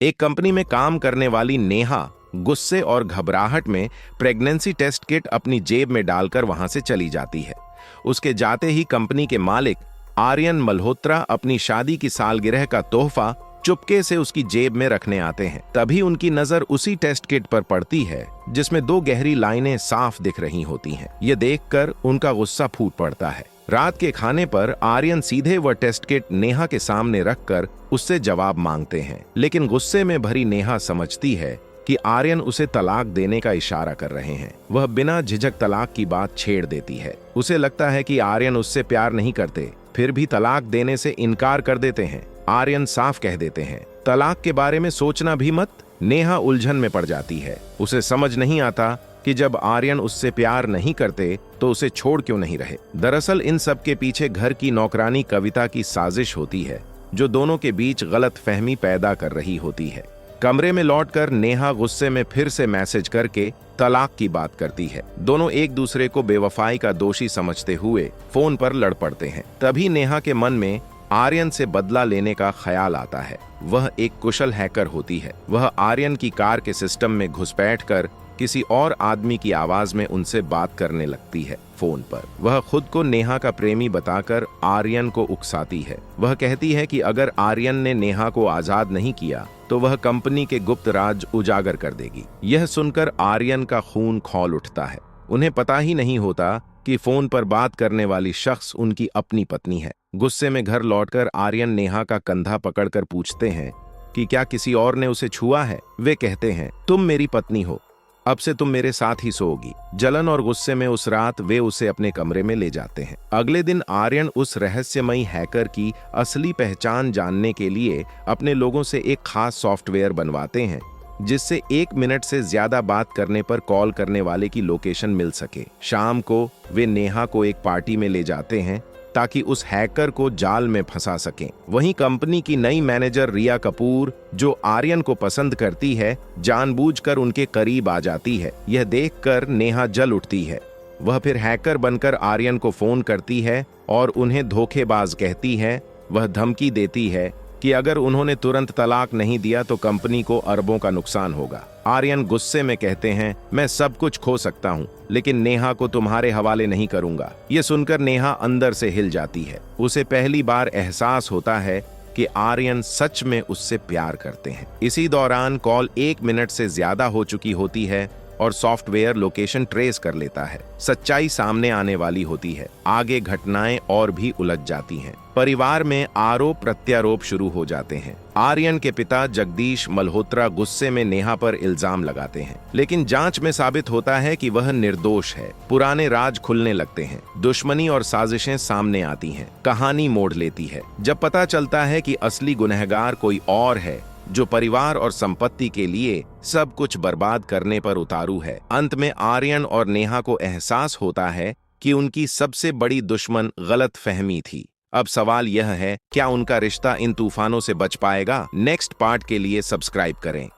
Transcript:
एक कंपनी में काम करने वाली नेहा गुस्से और घबराहट में प्रेगनेंसी टेस्ट किट अपनी जेब में डालकर वहां से चली जाती है। उसके जाते ही कंपनी के मालिक आर्यन मल्होत्रा अपनी शादी की सालगिरह का तोहफा चुपके से उसकी जेब में रखने आते हैं। तभी उनकी नजर उसी टेस्ट किट पर पड़ती है जिसमें 2 गहरी लाइनें साफ दिख रही होती हैं। ये देखकर उनका गुस्सा फूट पड़ता है। रात के खाने पर आर्यन सीधे वह टेस्ट किट नेहा के सामने रखकर उससे जवाब मांगते हैं, लेकिन गुस्से में भरी नेहा समझती है कि आर्यन उसे तलाक देने का इशारा कर रहे हैं। वह बिना झिझक तलाक की बात छेड़ देती है। उसे लगता है कि आर्यन उससे प्यार नहीं करते, फिर भी तलाक देने से इनकार कर देते हैं। आर्यन साफ कह देते हैं, तलाक के बारे में सोचना भी मत। नेहा उलझन में पड़ जाती है। उसे समझ नहीं आता कि जब आर्यन उससे प्यार नहीं करते तो उसे छोड़ क्यों नहीं रहे। दरअसल इन सब के पीछे घर की नौकरानी कविता की साजिश होती है, जो दोनों के बीच गलत फहमी पैदा कर रही होती है। कमरे में लौटकर नेहा गुस्से में फिर से मैसेज करके तलाक की बात करती है। दोनों एक दूसरे को बेवफाई का दोषी समझते हुए फोन पर लड़ पड़ते हैं। तभी नेहा के मन में आर्यन से बदला लेने का ख्याल आता है। वह एक कुशल हैकर होती है। वह आर्यन की कार के सिस्टम में घुसपैठकर किसी और आदमी की आवाज में उनसे बात करने लगती है। फोन पर वह खुद को नेहा का प्रेमी बताकर आर्यन को उकसाती है। वह कहती है कि अगर आर्यन ने नेहा को आजाद नहीं किया तो वह कंपनी के गुप्त राज उजागर कर देगी। यह सुनकर आर्यन का खून खौल उठता है। उन्हें पता ही नहीं होता कि फोन पर बात करने वाली शख्स उनकी अपनी पत्नी है। गुस्से में घर लौटकर आर्यन नेहा का कंधा पकड़कर पूछते हैं कि क्या किसी और ने उसे छुआ है। वे कहते हैं, तुम मेरी पत्नी हो, अब से तुम मेरे साथ ही सोओगी। जलन और गुस्से में उस रात वे उसे अपने कमरे में ले जाते हैं। अगले दिन आर्यन उस रहस्यमयी हैकर की असली पहचान जानने के लिए अपने लोगों से एक खास सॉफ्टवेयर बनवाते हैं, जिससे 1 मिनट से ज्यादा बात करने पर कॉल करने वाले की लोकेशन मिल सके। शाम को वे नेहा को एक पार्टी में ले जाते हैं ताकि उस हैकर को जाल में फंसा सकें। वहीं कंपनी की नई मैनेजर रिया कपूर, जो आर्यन को पसंद करती है, जानबूझकर उनके करीब आ जाती है। यह देखकर नेहा जल उठती है। वह फिर हैकर बनकर आर्यन को फोन करती है और उन्हें धोखेबाज कहती है। वह धमकी देती है कि अगर उन्होंने तुरंत तलाक नहीं दिया तो कंपनी को अरबों का नुकसान होगा। आर्यन गुस्से में कहते हैं, मैं सब कुछ खो सकता हूँ, लेकिन नेहा को तुम्हारे हवाले नहीं करूंगा। ये सुनकर नेहा अंदर से हिल जाती है। उसे पहली बार एहसास होता है कि आर्यन सच में उससे प्यार करते हैं। इसी दौरान कॉल 1 मिनट से ज्यादा हो चुकी होती है और सॉफ्टवेयर लोकेशन ट्रेस कर लेता है। सच्चाई सामने आने वाली होती है। आगे घटनाएं और भी उलझ जाती हैं। परिवार में आरोप प्रत्यारोप शुरू हो जाते हैं। आर्यन के पिता जगदीश मल्होत्रा गुस्से में नेहा पर इल्जाम लगाते हैं, लेकिन जांच में साबित होता है कि वह निर्दोष है। पुराने राज खुलने लगते हैं। दुश्मनी और साजिशें सामने आती हैं। कहानी मोड़ लेती है जब पता चलता है कि असली गुनहगार कोई और है, जो परिवार और संपत्ति के लिए सब कुछ बर्बाद करने पर उतारू है। अंत में आर्यन और नेहा को एहसास होता है कि उनकी सबसे बड़ी दुश्मन गलत फहमी थी। अब सवाल यह है, क्या उनका रिश्ता इन तूफानों से बच पाएगा? नेक्स्ट पार्ट के लिए सब्सक्राइब करें।